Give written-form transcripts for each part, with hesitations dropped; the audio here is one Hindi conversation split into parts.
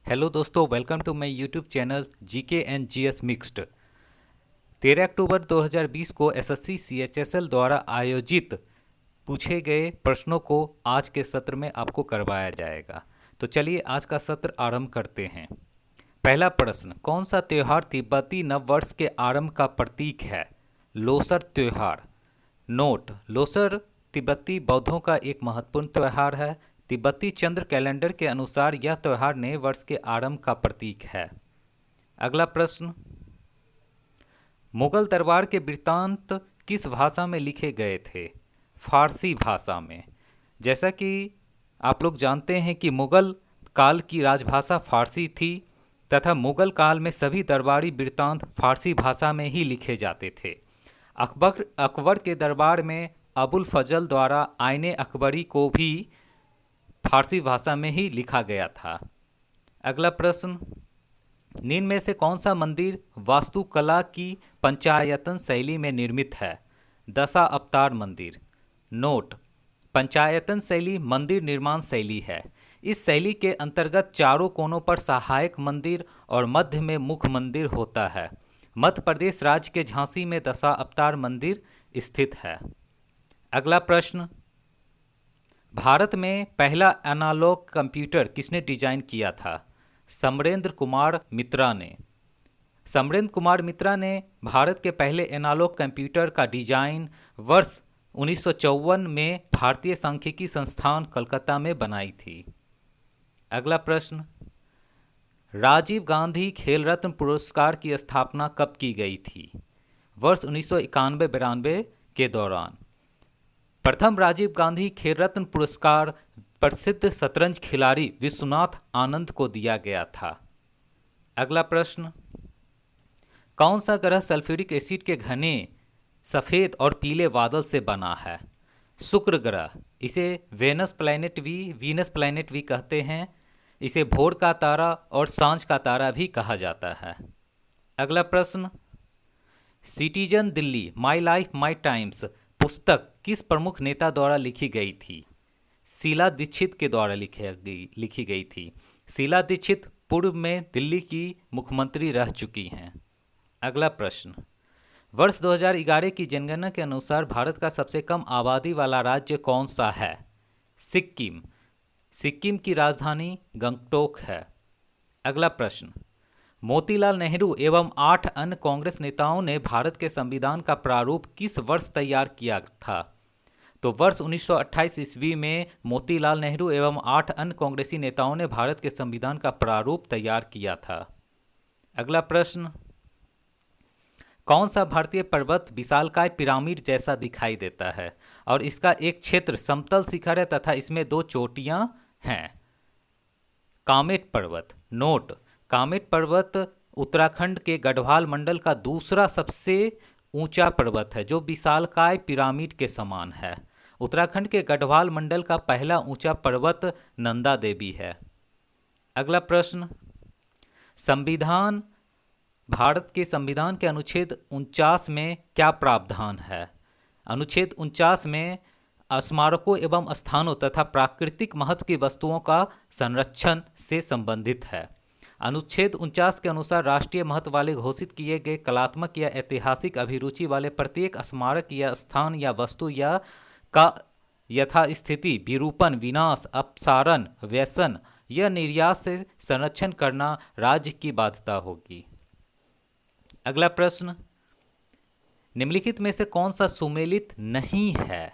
हेलो दोस्तों, welcome to my YouTube channel GK and GS mixed. 13 अक्टूबर 2020 को एसएससी सीएचएसएल द्वारा आयोजित पूछे गए प्रश्नों को आज के सत्र में आपको करवाया जाएगा। तो चलिए आज का सत्र आरंभ करते हैं। पहला प्रश्न, कौन सा त्यौहार तिब्बती नववर्ष के आरंभ का प्रतीक है? लोसर त्यौहार। नोट: लोसर तिब्बती बौद्धों का एक महत्वपूर्ण त्यौहार है। तिब्बती चंद्र कैलेंडर के अनुसार यह त्यौहार नए वर्ष के आरंभ का प्रतीक है। अगला प्रश्न, मुगल दरबार के वृत्तांत किस भाषा में लिखे गए थे? फारसी भाषा में। जैसा कि आप लोग जानते हैं कि मुगल काल की राजभाषा फारसी थी तथा मुगल काल में सभी दरबारी वृत्तांत फारसी भाषा में ही लिखे जाते थे। अकबर के दरबार में अबुल फजल द्वारा आईने अकबरी को भी फारसी भाषा में ही लिखा गया था। अगला प्रश्न, निम्न में से कौन सा मंदिर वास्तुकला की पंचायतन शैली में निर्मित है? दशा अवतार मंदिर। नोट: पंचायतन शैली मंदिर निर्माण शैली है। इस शैली के अंतर्गत चारों कोनों पर सहायक मंदिर और मध्य में मुख्य मंदिर होता है। मध्य प्रदेश राज्य के झांसी में दशा अवतार मंदिर स्थित है। अगला प्रश्न, भारत में पहला एनालॉग कंप्यूटर किसने डिजाइन किया था? समरेंद्र कुमार मित्रा ने। समरेंद्र कुमार मित्रा ने भारत के पहले एनालॉग कंप्यूटर का डिजाइन वर्ष 1954 में भारतीय सांख्यिकी संस्थान कलकत्ता में बनाई थी। अगला प्रश्न, राजीव गांधी खेल रत्न पुरस्कार की स्थापना कब की गई थी? वर्ष 1991-92 के दौरान। प्रथम राजीव गांधी खेल रत्न पुरस्कार प्रसिद्ध शतरंज खिलाड़ी विश्वनाथ आनंद को दिया गया था। अगला प्रश्न, कौन सा ग्रह सल्फ्यूरिक एसिड के घने सफ़ेद और पीले बादल से बना है? शुक्र ग्रह। इसे वीनस प्लैनेट भी कहते हैं। इसे भोर का तारा और सांझ का तारा भी कहा जाता है। अगला प्रश्न, citizen Delhi my life my times पुस्तक किस प्रमुख नेता द्वारा लिखी गई थी? शीला दीक्षित के द्वारा लिखी गई थी। शीला दीक्षित पूर्व में दिल्ली की मुख्यमंत्री रह चुकी हैं। अगला प्रश्न, वर्ष 2011 की जनगणना के अनुसार भारत का सबसे कम आबादी वाला राज्य कौन सा है? सिक्किम। सिक्किम की राजधानी गंगटोक है। अगला प्रश्न, मोतीलाल नेहरू एवं 8 अन्य कांग्रेस नेताओं ने भारत के संविधान का प्रारूप किस वर्ष तैयार किया था? तो वर्ष 1928 ईस्वी में मोतीलाल नेहरू एवं 8 अन्य कांग्रेसी नेताओं ने भारत के संविधान का प्रारूप तैयार किया था। अगला प्रश्न, कौन सा भारतीय पर्वत विशालकाय पिरामिड जैसा दिखाई देता है और इसका एक क्षेत्र समतल शिखर है तथा इसमें 2 चोटियां हैं? कामेट पर्वत। नोट: कामेट पर्वत उत्तराखंड के गढ़वाल मंडल का दूसरा सबसे ऊंचा पर्वत है जो विशालकाय पिरामिड के समान है। उत्तराखंड के गढ़वाल मंडल का पहला ऊंचा पर्वत नंदा देवी है। अगला प्रश्न, भारत के संविधान के अनुच्छेद 49 में क्या प्रावधान है? अनुच्छेद 49 में स्मारकों एवं स्थानों तथा प्राकृतिक महत्व की वस्तुओं का संरक्षण से संबंधित है। अनुच्छेद 49 के अनुसार राष्ट्रीय महत्व वाले घोषित किए गए कलात्मक या ऐतिहासिक अभिरुचि वाले प्रत्येक स्मारक या स्थान या वस्तु या का यथास्थिति विरूपण, विनाश, अपसारण, व्यसन या निर्यात से संरक्षण करना राज्य की बाध्यता होगी। अगला प्रश्न, निम्नलिखित में से कौन सा सुमेलित नहीं है?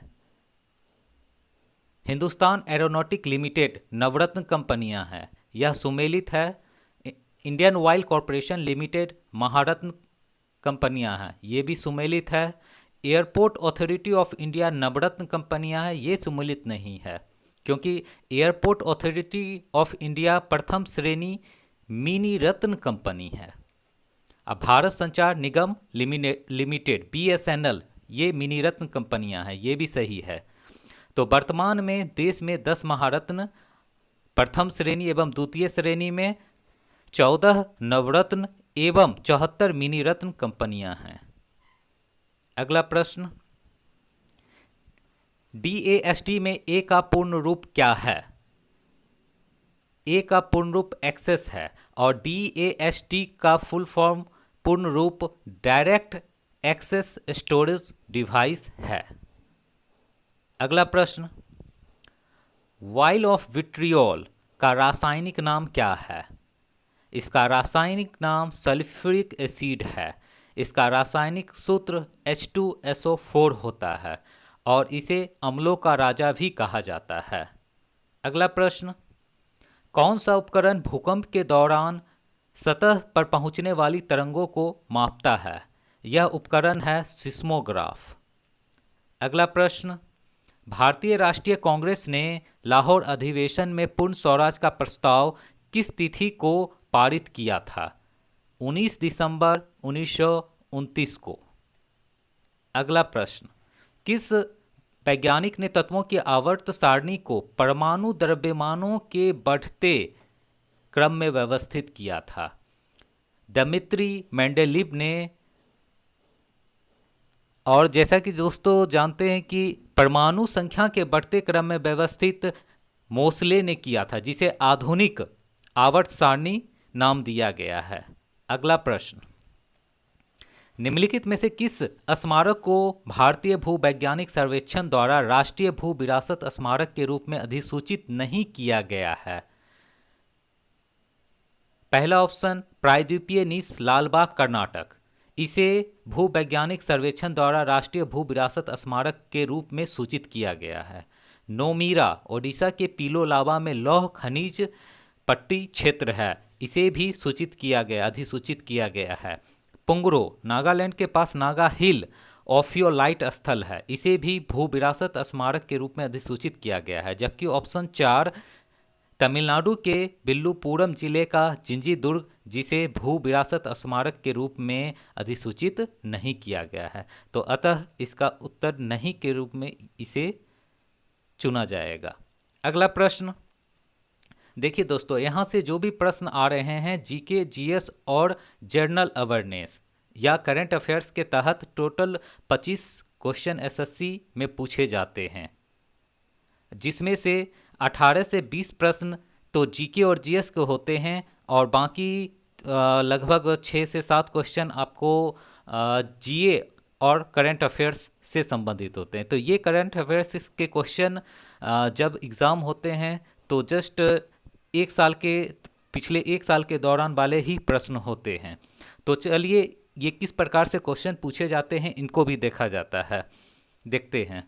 हिंदुस्तान एरोनॉटिक लिमिटेड नवरत्न कंपनियां हैं, यह सुमेलित है। इंडियन ऑयल कॉरपोरेशन लिमिटेड महारत्न कंपनियां हैं, ये भी सुमेलित है। एयरपोर्ट अथॉरिटी ऑफ इंडिया नवरत्न कंपनियां हैं, ये सुमेलित नहीं है क्योंकि एयरपोर्ट अथॉरिटी ऑफ इंडिया प्रथम श्रेणी मिनी रत्न कंपनी है। अब भारत संचार निगम लिमिटेड BSNL, ये मिनी रत्न कंपनियां हैं, ये भी सही है। तो वर्तमान में देश में 10 महारत्न प्रथम श्रेणी एवं द्वितीय श्रेणी में 14 नवरत्न एवं 74 मिनी रत्न कंपनियां हैं। अगला प्रश्न, DASD में ए का पूर्ण रूप क्या है? ए का पूर्ण रूप एक्सेस है और DAST का फुल फॉर्म पूर्ण रूप डायरेक्ट एक्सेस स्टोरेज डिवाइस है। अगला प्रश्न, वाइल ऑफ विट्रियोल का रासायनिक नाम क्या है? इसका रासायनिक नाम सल्फ्यूरिक एसिड है। इसका रासायनिक सूत्र H2SO4 होता है और इसे अम्लों का राजा भी कहा जाता है। अगला प्रश्न, कौन सा उपकरण भूकंप के दौरान सतह पर पहुंचने वाली तरंगों को मापता है? यह उपकरण है सिस्मोग्राफ। अगला प्रश्न, भारतीय राष्ट्रीय कांग्रेस ने लाहौर अधिवेशन में पूर्ण स्वराज का प्रस्ताव किस तिथि को पारित किया था? 19 दिसंबर 1929 को। अगला प्रश्न, किस वैज्ञानिक ने तत्वों की आवर्त सारणी को परमाणु द्रव्यमानों के बढ़ते क्रम में व्यवस्थित किया था? दिमित्री मेंडेलीव ने। और जैसा कि दोस्तों जानते हैं कि परमाणु संख्या के बढ़ते क्रम में व्यवस्थित मोसले ने किया था, जिसे आधुनिक आवर्त सारणी नाम दिया गया है। अगला प्रश्न, निम्नलिखित में से किस स्मारक को भारतीय भूवैज्ञानिक सर्वेक्षण द्वारा राष्ट्रीय भू विरासत स्मारक के रूप में अधिसूचित नहीं किया गया है? पहला ऑप्शन, प्रायद्वीपीय नीस लालबाग कर्नाटक। इसे भूवैज्ञानिक सर्वेक्षण द्वारा राष्ट्रीय भू विरासत स्मारक के रूप में सूचित किया गया है। नोमीरा ओडिशा के पीलो लावा में लौह खनिज पट्टी क्षेत्र है, इसे भी अधिसूचित किया गया है। पुंगरो नागालैंड के पास नागा हिल ऑफियोलाइट स्थल है, इसे भी भू विरासत स्मारक के रूप में अधिसूचित किया गया है। जबकि ऑप्शन 4, तमिलनाडु के विल्लुपुरम जिले का जिंजी दुर्ग, जिसे भू विरासत स्मारक के रूप में अधिसूचित नहीं किया गया है। तो अतः इसका उत्तर नहीं के रूप में इसे चुना जाएगा। अगला प्रश्न देखिए दोस्तों, यहाँ से जो भी प्रश्न आ रहे हैं जीके, जीएस और जनरल अवेयरनेस या करंट अफेयर्स के तहत टोटल 25 क्वेश्चन एसएससी में पूछे जाते हैं, जिसमें से 18 से 20 प्रश्न तो जीके और जीएस के होते हैं और बाकी लगभग 6 से 7 क्वेश्चन आपको जीए और करंट अफेयर्स से संबंधित होते हैं। तो ये करंट अफेयर्स के क्वेश्चन जब एग्ज़ाम होते हैं तो जस्ट पिछले एक साल के दौरान वाले ही प्रश्न होते हैं। तो चलिए ये किस प्रकार से क्वेश्चन पूछे जाते हैं इनको भी देखा जाता है, देखते हैं।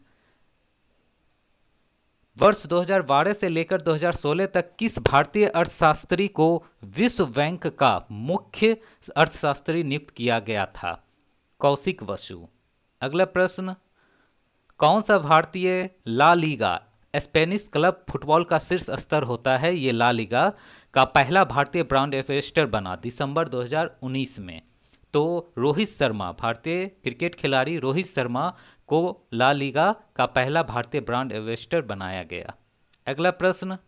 वर्ष 2012 से लेकर 2016 तक किस भारतीय अर्थशास्त्री को विश्व बैंक का मुख्य अर्थशास्त्री नियुक्त किया गया था? कौशिक बसु। अगला प्रश्न, कौन सा भारतीय La Liga Spanish club football का शीर्ष स्तर होता है? ये ला लीगा का पहला भारतीय ब्रांड एम्बेसडर बना दिसंबर 2019 में। तो रोहित शर्मा, भारतीय क्रिकेट खिलाड़ी रोहित शर्मा को ला लीगा का पहला भारतीय ब्रांड एम्बेसडर बनाया गया। अगला प्रश्न,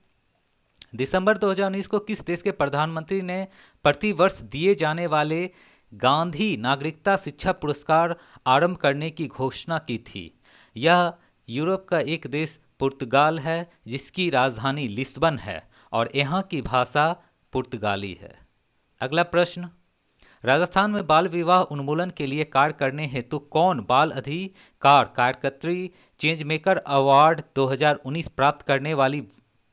दिसंबर 2019 को किस देश के प्रधानमंत्री ने प्रति वर्ष दिए जाने वाले गांधी नागरिकता शिक्षा पुरस्कार आरंभ करने की घोषणा की थी? यह यूरोप का एक देश पुर्तगाल है, जिसकी राजधानी लिस्बन है और यहाँ की भाषा पुर्तगाली है। अगला प्रश्न, राजस्थान में बाल विवाह उन्मूलन के लिए कार्य करने हेतु कौन बाल अधिकार कार्यकर्त्री चेंज मेकर अवार्ड 2019 प्राप्त करने वाली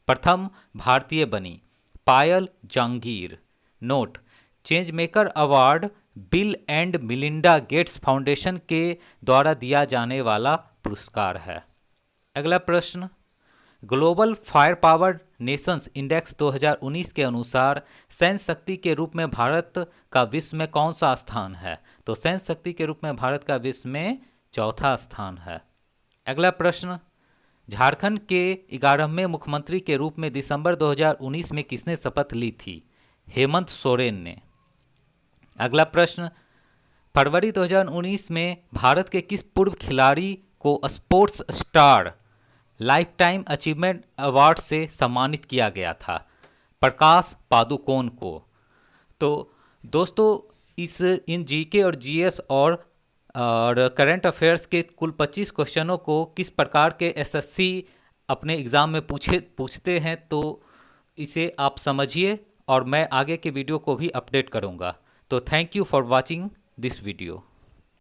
प्रथम भारतीय बनी? Payal Jangid. Note, change maker award Bill and Melinda Gates foundation के द्वारा दिया जाने वाला पुरस्कार है। अगला प्रश्न, global fire power nations index 2019 के अनुसार सैन्य शक्ति के रूप में भारत का विश्व में कौन सा स्थान है? तो सैन्य शक्ति के रूप में भारत का विश्व में चौथा स्थान है। अगला प्रश्न, झारखंड के 11वें मुख्यमंत्री के रूप में दिसंबर 2019 में किसने शपथ ली थी? हेमंत सोरेन ने। अगला प्रश्न, फरवरी 2019 में भारत के किस पूर्व खिलाड़ी को sports star life time achievement award से सम्मानित किया गया था? प्रकाश पादुकोण को। तो दोस्तों इन जीके और जीएस और करंट अफेयर्स के कुल 25 क्वेश्चनों को किस प्रकार के एसएससी अपने एग्ज़ाम में पूछते हैं, तो इसे आप समझिए और मैं आगे के वीडियो को भी अपडेट करूंगा। तो thank you for watching this video.